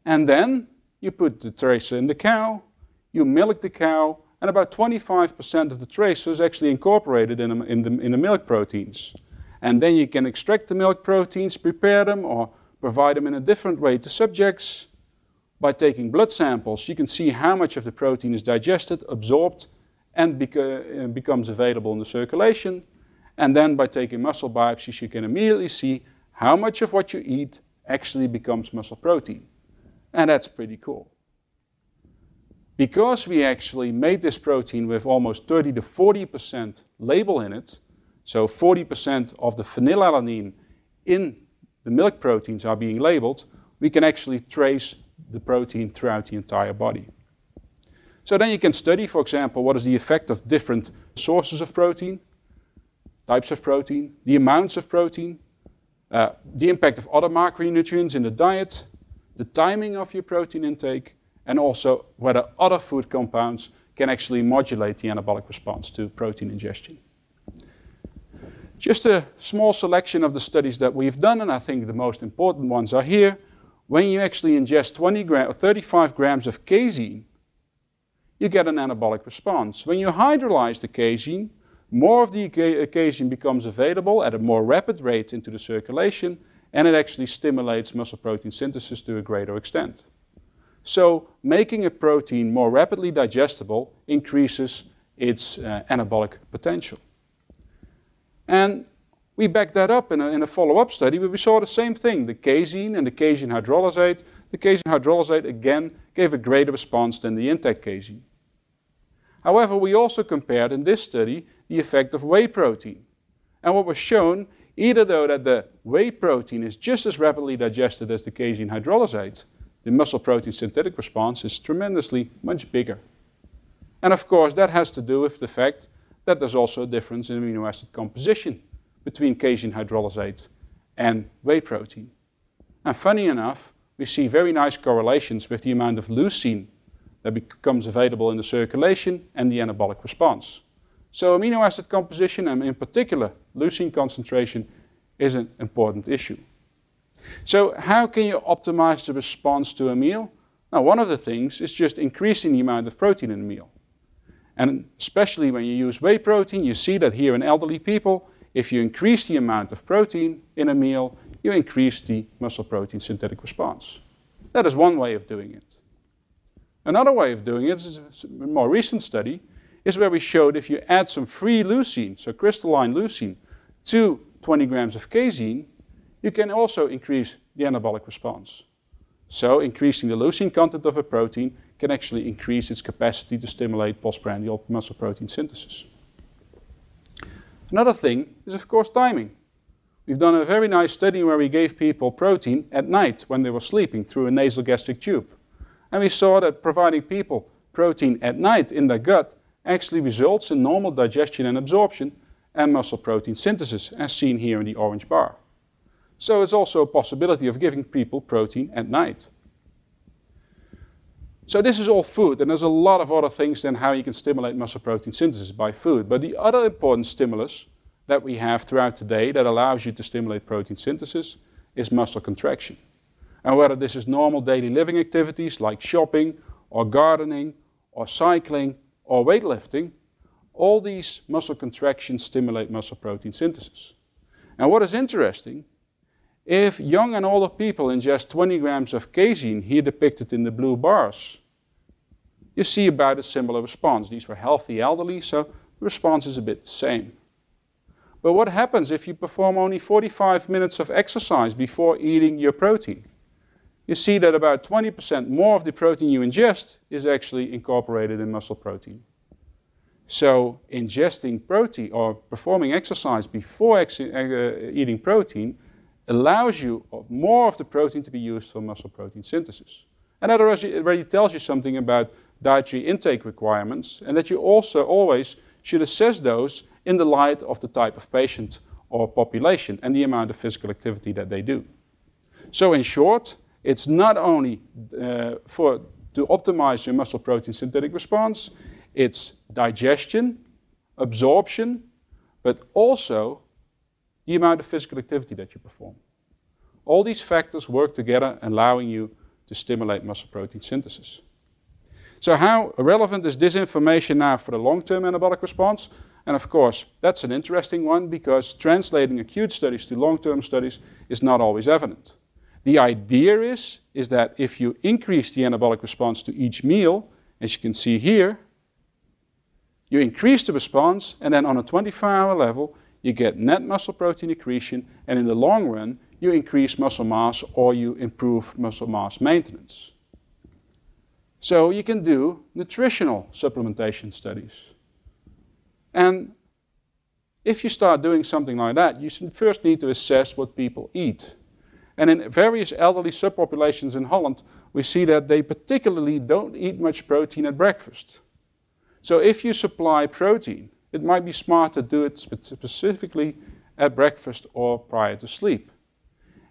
And then you put the tracer in the cow, you milk the cow, and about 25% of the tracer is actually incorporated in the milk proteins. And then you can extract the milk proteins, prepare them, or provide them in a different way to subjects. By taking blood samples, you can see how much of the protein is digested, absorbed, and becomes available in the circulation. And then by taking muscle biopsies, you can immediately see how much of what you eat actually becomes muscle protein. And that's pretty cool. Because we actually made this protein with almost 30 to 40% label in it, so 40% of the phenylalanine in the milk proteins are being labeled, we can actually trace the protein throughout the entire body. So then you can study, for example, what is the effect of different sources of protein, types of protein, the amounts of protein, the impact of other macronutrients in the diet, the timing of your protein intake, and also whether other food compounds can actually modulate the anabolic response to protein ingestion. Just a small selection of the studies that we've done, and I think the most important ones are here. When you actually ingest 35 grams of casein, you get an anabolic response. When you hydrolyze the casein, more of the casein becomes available at a more rapid rate into the circulation, and it actually stimulates muscle protein synthesis to a greater extent. So making a protein more rapidly digestible increases its anabolic potential. And we backed that up in a follow-up study where we saw the same thing, the casein and the casein hydrolysate. The casein hydrolysate again gave a greater response than the intact casein. However, we also compared in this study the effect of whey protein. And what was shown, either though that the whey protein is just as rapidly digested as the casein hydrolysate, the muscle protein synthetic response is tremendously much bigger. And of course, that has to do with the fact that there's also a difference in amino acid composition between casein hydrolysate and whey protein. And funny enough, we see very nice correlations with the amount of leucine that becomes available in the circulation and the anabolic response. So amino acid composition, and in particular leucine concentration, is an important issue. So how can you optimize the response to a meal? Now, one of the things is just increasing the amount of protein in a meal. And especially when you use whey protein, you see that here in elderly people, if you increase the amount of protein in a meal, you increase the muscle protein synthetic response. That is one way of doing it. Another way of doing it is a more recent study, is where we showed if you add some free leucine, so crystalline leucine, to 20 grams of casein, you can also increase the anabolic response. So increasing the leucine content of a protein can actually increase its capacity to stimulate postprandial muscle protein synthesis. Another thing is, of course, timing. We've done a very nice study where we gave people protein at night when they were sleeping through a nasal gastric tube. And we saw that providing people protein at night in their gut actually results in normal digestion and absorption and muscle protein synthesis, as seen here in the orange bar. So it's also a possibility of giving people protein at night. So this is all food, and there's a lot of other things than how you can stimulate muscle protein synthesis by food. But the other important stimulus that we have throughout the day that allows you to stimulate protein synthesis is muscle contraction. And whether this is normal daily living activities like shopping or gardening or cycling or weightlifting, all these muscle contractions stimulate muscle protein synthesis. And what is interesting, if young and older people ingest 20 grams of casein, here depicted in the blue bars, you see about a similar response. These were healthy elderly, so the response is a bit the same. But what happens if you perform only 45 minutes of exercise before eating your protein? You see that about 20% more of the protein you ingest is actually incorporated in muscle protein. So ingesting protein or performing exercise before eating protein allows you more of the protein to be used for muscle protein synthesis. And that already tells you something about dietary intake requirements, and that you also always should assess those in the light of the type of patient or population and the amount of physical activity that they do. So in short, it's not only to optimize your muscle protein synthetic response, it's digestion, absorption, but also the amount of physical activity that you perform. All these factors work together, allowing you to stimulate muscle protein synthesis. So how relevant is this information now for the long-term anabolic response? And of course, that's an interesting one because translating acute studies to long-term studies is not always evident. The idea is that if you increase the anabolic response to each meal, as you can see here, you increase the response, and then on a 24-hour level, you get net muscle protein accretion, and in the long run, you increase muscle mass or you improve muscle mass maintenance. So you can do nutritional supplementation studies. And if you start doing something like that, you first need to assess what people eat. And in various elderly subpopulations in Holland, we see that they particularly don't eat much protein at breakfast. So if you supply protein, it might be smart to do it specifically at breakfast or prior to sleep.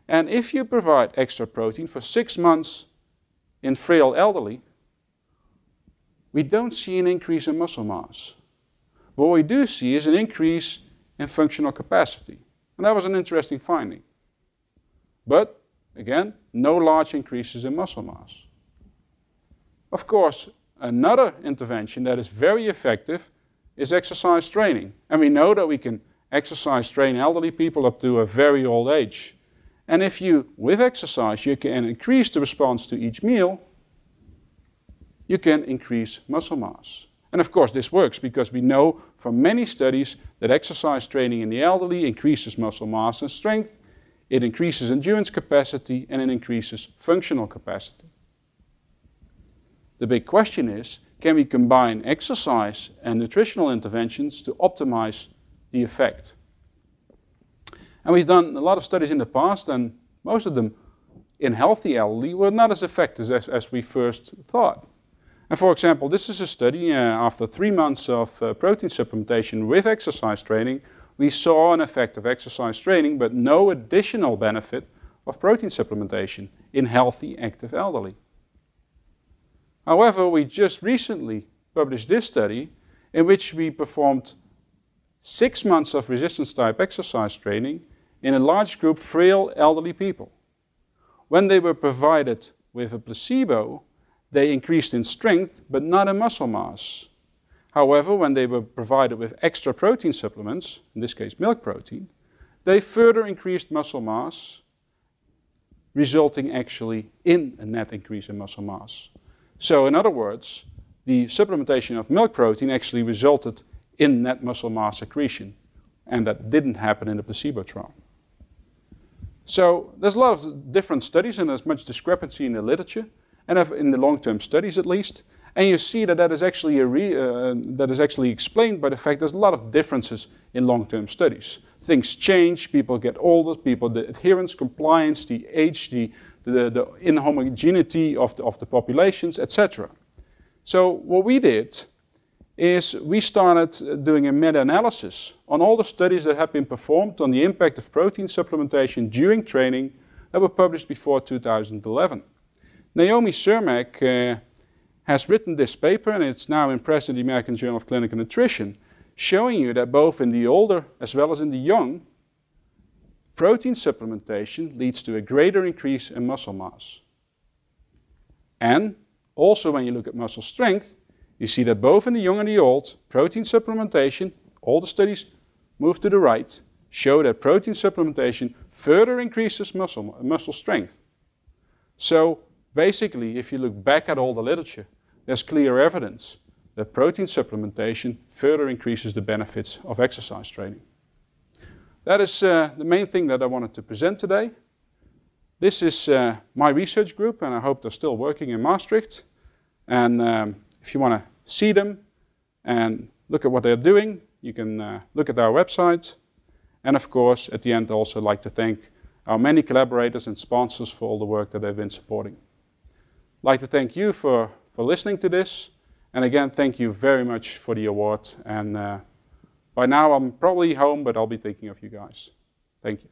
And if you provide extra protein for 6 months in frail elderly, we don't see an increase in muscle mass. What we do see is an increase in functional capacity. And that was an interesting finding. But, again, no large increases in muscle mass. Of course, another intervention that is very effective is exercise training. And we know that we can exercise train elderly people up to a very old age. And if you, with exercise, you can increase the response to each meal, you can increase muscle mass. And of course this works because we know from many studies that exercise training in the elderly increases muscle mass and strength, it increases endurance capacity, and it increases functional capacity. The big question is, can we combine exercise and nutritional interventions to optimize the effect? And we've done a lot of studies in the past, and most of them in healthy elderly were not as effective as we first thought. And for example, this is a study after 3 months of protein supplementation with exercise training. We saw an effect of exercise training, but no additional benefit of protein supplementation in healthy, active elderly. However, we just recently published this study in which we performed 6 months of resistance-type exercise training in a large group frail elderly people. When they were provided with a placebo, they increased in strength, but not in muscle mass. However, when they were provided with extra protein supplements, in this case milk protein, they further increased muscle mass, resulting actually in a net increase in muscle mass. So in other words, the supplementation of milk protein actually resulted in net muscle mass accretion, and that didn't happen in the placebo trial. So there's a lot of different studies, and there's much discrepancy in the literature, and in the long-term studies at least. And you see that that is actually explained by the fact there's a lot of differences in long-term studies. Things change, people get older, the adherence, compliance, the age, the inhomogeneity of the populations, etc. So what we did is we started doing a meta-analysis on all the studies that have been performed on the impact of protein supplementation during training that were published before 2011. Naomi Cermak has written this paper, and it's now in press in the American Journal of Clinical Nutrition, showing you that both in the older as well as in the young, protein supplementation leads to a greater increase in muscle mass. And also when you look at muscle strength, you see that both in the young and the old, protein supplementation, all the studies move to the right, show that protein supplementation further increases muscle strength. So basically, if you look back at all the literature, there's clear evidence that protein supplementation further increases the benefits of exercise training. That is the main thing that I wanted to present today. This is my research group, and I hope they're still working in Maastricht. And if you want to see them and look at what they're doing, you can look at our website. And of course, at the end, I'd also like to thank our many collaborators and sponsors for all the work that they've been supporting. I'd like to thank you for listening to this. And again, thank you very much for the award. And by now, I'm probably home, but I'll be thinking of you guys. Thank you.